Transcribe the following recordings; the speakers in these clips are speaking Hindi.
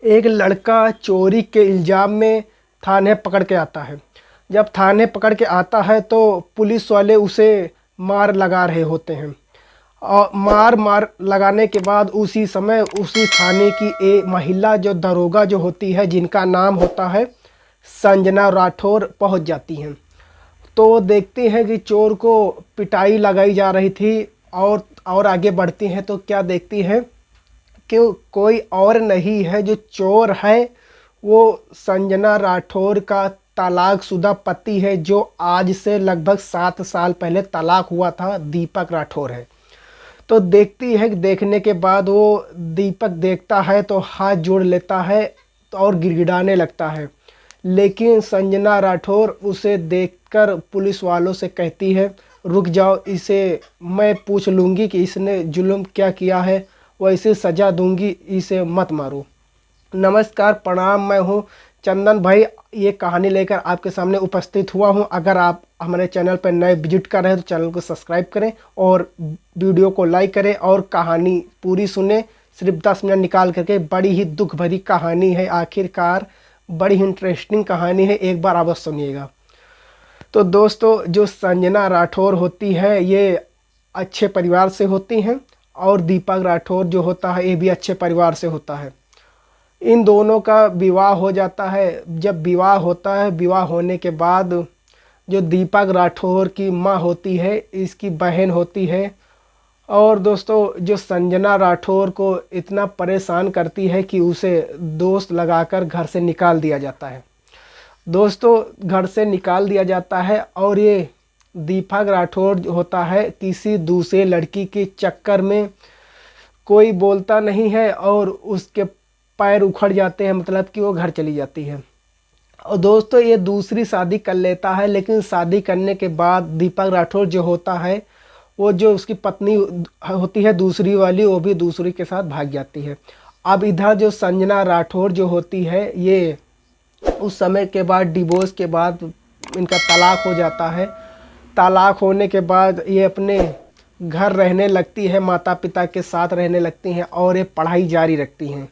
एक लड़का चोरी के इल्ज़ाम में थाने पकड़ के आता है। जब थाने पकड़ के आता है तो पुलिस वाले उसे मार लगा रहे होते हैं और मार लगाने के बाद उसी समय उसी थाने की एक महिला जो दरोगा जो होती है, जिनका नाम होता है संजना राठौर, पहुंच जाती हैं। तो देखते हैं कि चोर को पिटाई लगाई जा रही थी और आगे बढ़ती हैं तो क्या देखती हैं कि कोई और नहीं है, जो चोर है वो संजना राठौर का तलाकशुदा पति है, जो आज से लगभग 7 साल पहले तलाक हुआ था, दीपक राठौर है। तो देखती है कि देखने के बाद वो दीपक देखता है तो हाथ जोड़ लेता है और गिड़गिड़ाने लगता है। लेकिन संजना राठौर उसे देखकर पुलिस वालों से कहती है, रुक जाओ, इसे मैं पूछ लूँगी कि इसने जुल्म क्या किया है, वैसे सज़ा दूंगी, इसे मत मारो। नमस्कार, प्रणाम, मैं हूँ चंदन भाई। ये कहानी लेकर आपके सामने उपस्थित हुआ हूँ। अगर आप हमारे चैनल पर नए विजिट कर रहे हैं तो चैनल को सब्सक्राइब करें और वीडियो को लाइक करें और कहानी पूरी सुने। सिर्फ 10 मिनट निकाल करके। बड़ी ही दुख भरी कहानी है, आखिरकार बड़ी ही इंटरेस्टिंग कहानी है, एक बार अवश्य सुनिएगा। तो दोस्तों, जो संजना राठौर होती है ये अच्छे परिवार से होती हैं और दीपक राठौर जो होता है ये भी अच्छे परिवार से होता है। इन दोनों का विवाह हो जाता है। जब विवाह होता है, विवाह होने के बाद जो दीपक राठौर की माँ होती है, इसकी बहन होती है, और दोस्तों जो संजना राठौर को इतना परेशान करती है कि उसे दोस्त लगाकर घर से निकाल दिया जाता है। दोस्तों, घर से निकाल दिया जाता है और ये दीपक राठौर होता है किसी दूसरे लड़की के चक्कर में, कोई बोलता नहीं है और उसके पैर उखड़ जाते हैं, मतलब कि वो घर चली जाती है। और दोस्तों ये दूसरी शादी कर लेता है, लेकिन शादी करने के बाद दीपक राठौर जो होता है, वो जो उसकी पत्नी होती है दूसरी वाली, वो भी दूसरी के साथ भाग जाती है। अब इधर जो संजना राठौर जो होती है, ये उस समय के बाद डिवोर्स के बाद इनका तलाक हो जाता है। तलाक होने के बाद ये अपने घर रहने लगती है, माता पिता के साथ रहने लगती हैं और ये पढ़ाई जारी रखती हैं।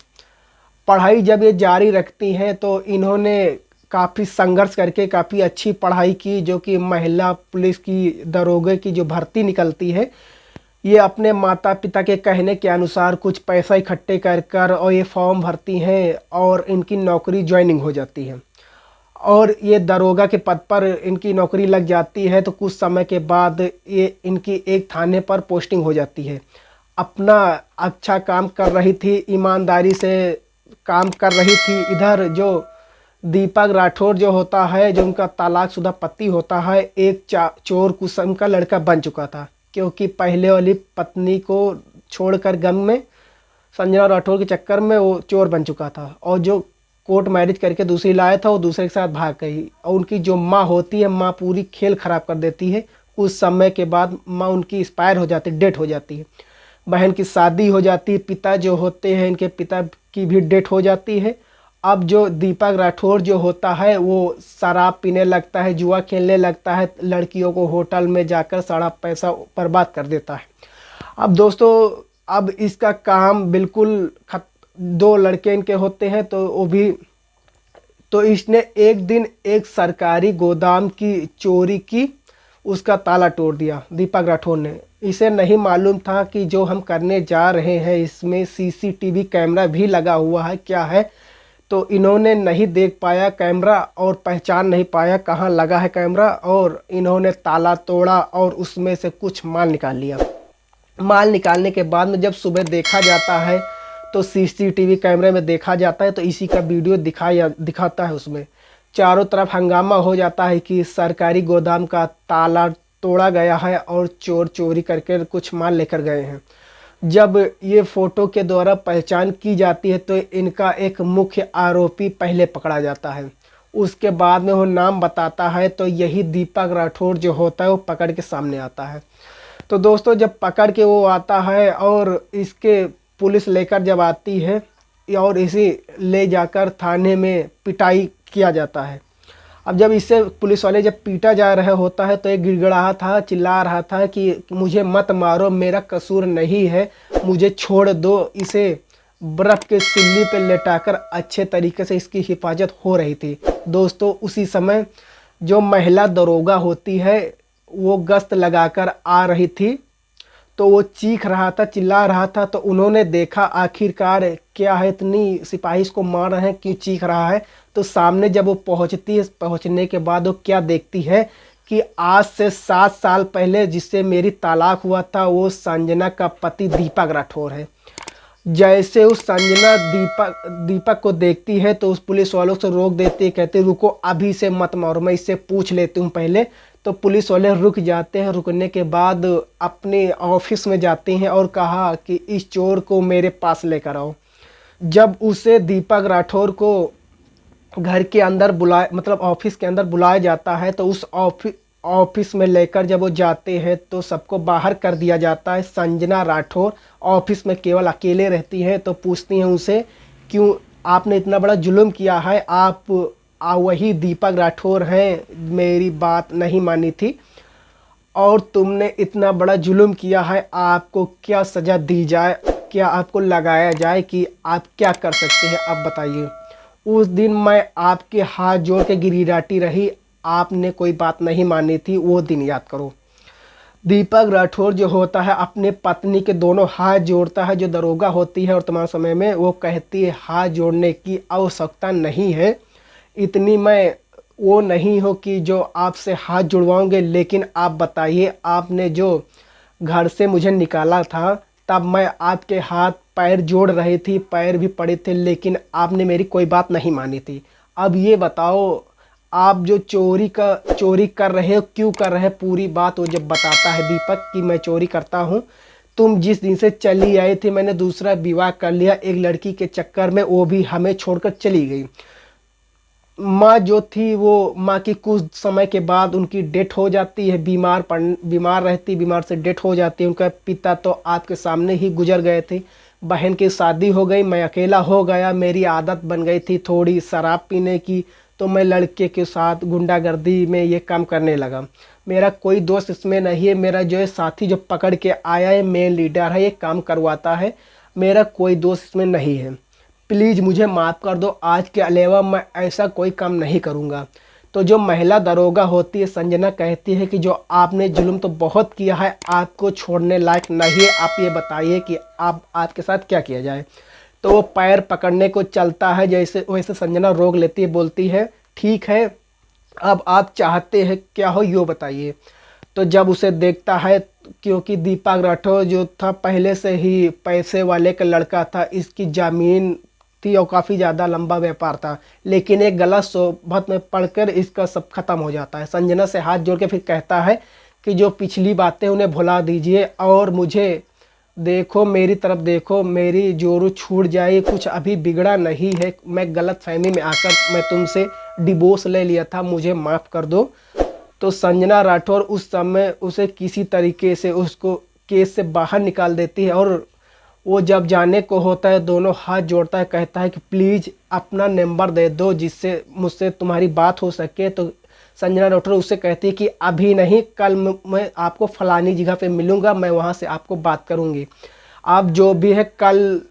पढ़ाई जब ये जारी रखती हैं तो इन्होंने काफ़ी संघर्ष करके काफ़ी अच्छी पढ़ाई की, जो कि महिला पुलिस की दरोगे की जो भर्ती निकलती है, ये अपने माता पिता के कहने के अनुसार कुछ पैसा इकट्ठे कर और ये फॉर्म भरती हैं और इनकी नौकरी ज्वाइनिंग हो जाती है और ये दरोगा के पद पर इनकी नौकरी लग जाती है। तो कुछ समय के बाद ये इनकी एक थाने पर पोस्टिंग हो जाती है। अपना अच्छा काम कर रही थी, ईमानदारी से काम कर रही थी। इधर जो दीपक राठौर जो होता है, जो उनका तलाकशुदा पति होता है, एक चोर किस्म का लड़का बन चुका था, क्योंकि पहले वाली पत्नी को छोड़कर गम में संजना राठौर के चक्कर में वो चोर बन चुका था और जो कोर्ट मैरिज करके दूसरी लाया था वो दूसरे के साथ भाग गई। और उनकी जो माँ होती है, माँ पूरी खेल ख़राब कर देती है। कुछ समय के बाद माँ उनकी एक्सपायर हो जाती है, डेथ हो जाती है। बहन की शादी हो जाती है, पिता जो होते हैं इनके पिता की भी डेथ हो जाती है। अब जो दीपक राठौर जो होता है वो शराब पीने लगता है, जुआ खेलने लगता है, लड़कियों को होटल में जाकर सारा पैसा बर्बाद कर देता है। अब दोस्तों, अब इसका काम बिल्कुल 2 लड़के इनके होते हैं, तो वो भी, तो इसने एक दिन एक सरकारी गोदाम की चोरी की, उसका ताला तोड़ दिया दीपक राठौर ने। इसे नहीं मालूम था कि जो हम करने जा रहे हैं इसमें सीसीटीवी कैमरा भी लगा हुआ है, क्या है। तो इन्होंने नहीं देख पाया कैमरा और पहचान नहीं पाया कहाँ लगा है कैमरा, और इन्होंने ताला तोड़ा और उसमें से कुछ माल निकाल लिया। माल निकालने के बाद में जब सुबह देखा जाता है तो सीसीटीवी कैमरे में देखा जाता है तो इसी का वीडियो दिखाता है। उसमें चारों तरफ हंगामा हो जाता है कि सरकारी गोदाम का ताला तोड़ा गया है और चोर चोरी करके कुछ माल लेकर गए हैं। जब ये फ़ोटो के द्वारा पहचान की जाती है तो इनका एक मुख्य आरोपी पहले पकड़ा जाता है। उसके बाद में वो नाम बताता है तो यही दीपक राठौर जो होता है वो पकड़ के सामने आता है। तो दोस्तों, जब पकड़ के वो आता है और इसके पुलिस लेकर जब आती है और इसे ले जाकर थाने में पिटाई किया जाता है। अब जब इससे पुलिस वाले जब पीटा जा रहा होता है तो ये गिड़गिड़ा था, चिल्ला रहा था कि मुझे मत मारो, मेरा कसूर नहीं है, मुझे छोड़ दो, इसे बर्फ़ के सिल्ली पे लेटाकर अच्छे तरीके से इसकी हिफाजत हो रही थी। दोस्तों उसी समय जो महिला दरोगा होती है वो गश्त लगाकर आ रही थी, तो वो चीख रहा था, चिल्ला रहा था। तो उन्होंने देखा आखिरकार क्या है, इतनी सिपाही इसको मार रहे हैं, क्यों चीख रहा है। तो सामने जब वो पहुंचती है, पहुंचने के बाद वो क्या देखती है कि आज से 7 साल पहले जिससे मेरी तलाक हुआ था वो संजना का पति दीपक राठौर है। जैसे उस संजना दीपक को देखती है तो उस पुलिस वालों से रोक देती है, कहते रुको अभी से मत मारो, मैं इससे पूछ लेती हूँ पहले। तो पुलिस वाले रुक जाते हैं। रुकने के बाद अपने ऑफिस में जाते हैं और कहा कि इस चोर को मेरे पास लेकर आओ। जब उसे दीपक राठौर को घर के अंदर बुलाया, मतलब ऑफिस के अंदर बुलाया जाता है, तो उस ऑफिस में लेकर जब वो जाते हैं तो सबको बाहर कर दिया जाता है। संजना राठौर ऑफिस में केवल अकेले रहती है। तो पूछती हैं उसे, क्यों आपने इतना बड़ा जुल्म किया है, आप वही दीपक राठौर हैं, मेरी बात नहीं मानी थी और तुमने इतना बड़ा जुल्म किया है, आपको क्या सज़ा दी जाए, क्या आपको लगाया जाए, कि आप क्या कर सकते हैं, आप बताइए। उस दिन मैं आपके हाथ जोड़ के गिड़गिड़ाती रही, आपने कोई बात नहीं मानी थी, वो दिन याद करो। दीपक राठौर जो होता है अपने पत्नी के दोनों हाथ जोड़ता है, जो दरोगा होती है वर्तमान समय में, वो कहती है हाथ जोड़ने की आवश्यकता नहीं है, इतनी मैं वो नहीं हो कि जो आपसे हाथ जुड़वाऊंगे, लेकिन आप बताइए आपने जो घर से मुझे निकाला था तब मैं आपके हाथ पैर जोड़ रही थी, पैर भी पड़े थे, लेकिन आपने मेरी कोई बात नहीं मानी थी। अब ये बताओ आप जो चोरी कर रहे हो, क्यों कर रहे हैं, पूरी बात वो जब बताता है दीपक कि मैं चोरी करता हूँ, तुम जिस दिन से चली आई थी मैंने दूसरा विवाह कर लिया एक लड़की के चक्कर में, वो भी हमें छोड़कर चली गई। माँ जो थी वो माँ की कुछ समय के बाद उनकी डेथ हो जाती है, बीमार रहती, बीमार से डेथ हो जाती है। उनका पिता तो आपके सामने ही गुजर गए थे। बहन की शादी हो गई, मैं अकेला हो गया, मेरी आदत बन गई थी थोड़ी शराब पीने की, तो मैं लड़के के साथ गुंडागर्दी में ये काम करने लगा। मेरा कोई दोस्त इसमें नहीं है, मेरा जो है साथी जो पकड़ के आया है मेन लीडर है, ये काम करवाता है, मेरा कोई दोस्त इसमें नहीं है, प्लीज़ मुझे माफ़ कर दो, आज के अलावा मैं ऐसा कोई काम नहीं करूँगा। तो जो महिला दरोगा होती है संजना कहती है कि जो आपने जुल्म तो बहुत किया है, आपको छोड़ने लायक नहीं है, आप ये बताइए कि आपके साथ क्या किया जाए। तो वो पैर पकड़ने को चलता है, जैसे वैसे संजना रोक लेती है, बोलती है ठीक है अब आप चाहते हैं क्या हो यो बताइए। तो जब उसे देखता है, क्योंकि दीपक राठौर जो था पहले से ही पैसे वाले का लड़का था, इसकी ज़मीन थी और काफ़ी ज़्यादा लंबा व्यापार था, लेकिन एक गलत सोबत में पड़कर इसका सब खत्म हो जाता है। संजना से हाथ जोड़ के फिर कहता है कि जो पिछली बातें उन्हें भुला दीजिए और मुझे देखो, मेरी तरफ देखो, मेरी जोरू छूट जाए, कुछ अभी बिगड़ा नहीं है, मैं गलत फहमी में आकर मैं तुमसे डिवोर्स ले लिया था, मुझे माफ़ कर दो। तो संजना राठौर उस समय उसे किसी तरीके से उसको केस से बाहर निकाल देती है और वो जब जाने को होता है दोनों हाथ जोड़ता है, कहता है कि प्लीज़ अपना नंबर दे दो जिससे मुझसे तुम्हारी बात हो सके। तो संजना राठौर उससे कहती है कि अभी नहीं, कल मैं आपको फलानी जगह पे मिलूँगा, मैं वहाँ से आपको बात करूँगी, आप जो भी है कल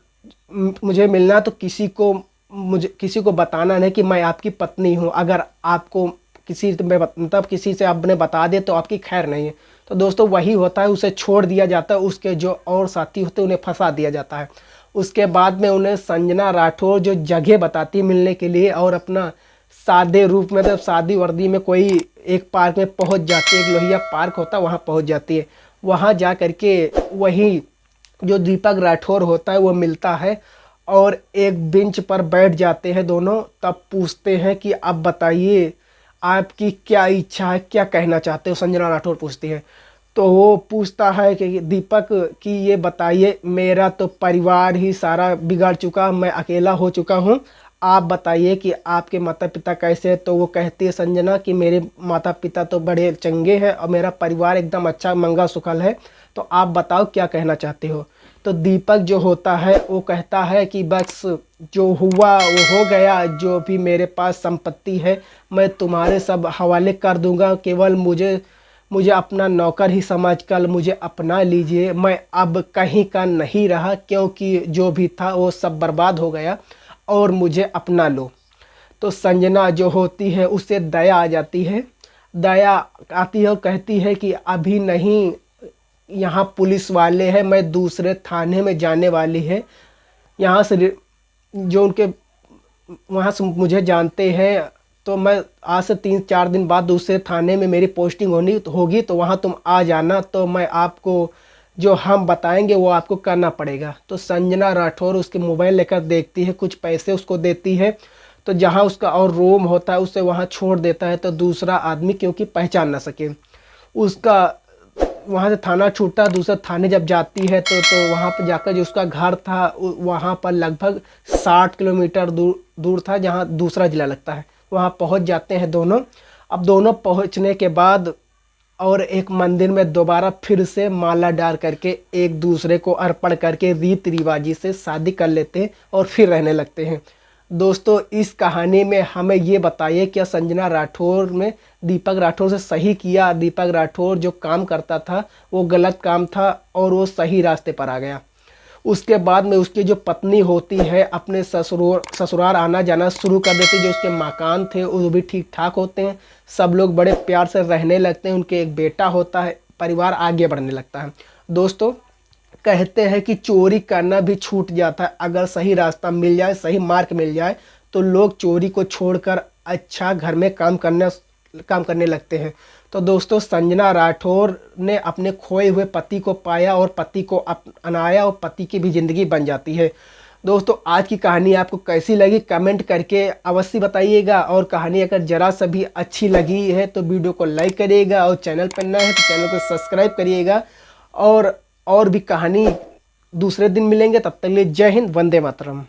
मुझे मिलना, तो किसी को बताना नहीं कि मैं आपकी पत्नी हूँ, अगर आपको किसी से आपने बता दे तो आपकी खैर नहीं है। तो दोस्तों वही होता है, उसे छोड़ दिया जाता है, उसके जो और साथी होते हैं उन्हें फंसा दिया जाता है। उसके बाद में उन्हें संजना राठौर जो जगह बताती है मिलने के लिए, और अपना सादे रूप में, मतलब सादी वर्दी में कोई एक पार्क में पहुंच जाती है, एक लोहिया पार्क होता है वहाँ पहुंच जाती है। वहाँ जा करके वही जो दीपक राठौर होता है वो मिलता है और एक बेंच पर बैठ जाते हैं दोनों। तब पूछते हैं कि अब बताइए आपकी क्या इच्छा है, क्या कहना चाहते हो, संजना राठौर पूछती है। तो वो पूछता है कि दीपक कि ये बताइए, मेरा तो परिवार ही सारा बिगड़ चुका, मैं अकेला हो चुका हूँ, आप बताइए कि आपके माता पिता कैसे हैं। तो वो कहती है संजना कि मेरे माता पिता तो बड़े चंगे हैं और मेरा परिवार एकदम अच्छा मंगा सुखल है, तो आप बताओ क्या कहना चाहते हो। तो दीपक जो होता है वो कहता है कि बस जो हुआ वो हो गया, जो भी मेरे पास संपत्ति है मैं तुम्हारे सब हवाले कर दूंगा, केवल मुझे अपना नौकर ही समझकर मुझे अपना लीजिए। मैं अब कहीं का नहीं रहा, क्योंकि जो भी था वो सब बर्बाद हो गया, और मुझे अपना लो। तो संजना जो होती है उसे दया आ जाती है। दया आती है और कहती है कि अभी नहीं, यहाँ पुलिस वाले हैं, मैं दूसरे थाने में जाने वाली है। यहाँ से जो उनके वहाँ से मुझे जानते हैं, तो मैं आज से 3-4 दिन बाद दूसरे थाने में मेरी पोस्टिंग होगी, तो वहाँ तुम आ जाना। तो मैं आपको जो हम बताएंगे वो आपको करना पड़ेगा। तो संजना राठौर उसके मोबाइल लेकर देखती है, कुछ पैसे उसको देती है, तो जहाँ उसका और रूम होता है उसे वहाँ छोड़ देता है, तो दूसरा आदमी क्योंकि पहचान ना सके उसका। वहाँ से थाना छूटा, दूसरे थाने जब जाती है तो वहाँ पर जाकर जो उसका घर था वहाँ पर लगभग 60 किलोमीटर दूर था, जहाँ दूसरा ज़िला लगता है। वहाँ पहुँच जाते हैं दोनों। अब दोनों पहुँचने के बाद और एक मंदिर में दोबारा फिर से माला डाल करके एक दूसरे को अर्पण करके रीति रिवाजी से शादी कर लेते हैं और फिर रहने लगते हैं। दोस्तों, इस कहानी में हमें ये बताइए, क्या संजना राठौर ने दीपक राठौर से सही किया? दीपक राठौर जो काम करता था वो गलत काम था और वो सही रास्ते पर आ गया। उसके बाद में उसकी जो पत्नी होती है अपने ससुराल आना जाना शुरू कर देती। जो उसके मकान थे वो भी ठीक ठाक होते हैं, सब लोग बड़े प्यार से रहने लगते हैं, उनके एक बेटा होता है, परिवार आगे बढ़ने लगता है। दोस्तों, कहते हैं कि चोरी करना भी छूट जाता है, अगर सही रास्ता मिल जाए, सही मार्ग मिल जाए, तो लोग चोरी को छोड़कर अच्छा घर में काम करने लगते हैं। तो दोस्तों, संजना राठौर ने अपने खोए हुए पति को पाया और पति को अपनाया और पति की भी ज़िंदगी बन जाती है। दोस्तों, आज की कहानी आपको कैसी लगी कमेंट करके अवश्य बताइएगा, और कहानी अगर ज़रा सा भी अच्छी लगी है तो वीडियो को लाइक करिएगा, और चैनल पर नए हैं तो चैनल को सब्सक्राइब करिएगा। और भी कहानी दूसरे दिन मिलेंगे, तब तक के लिए जय हिंद, वंदे मातरम।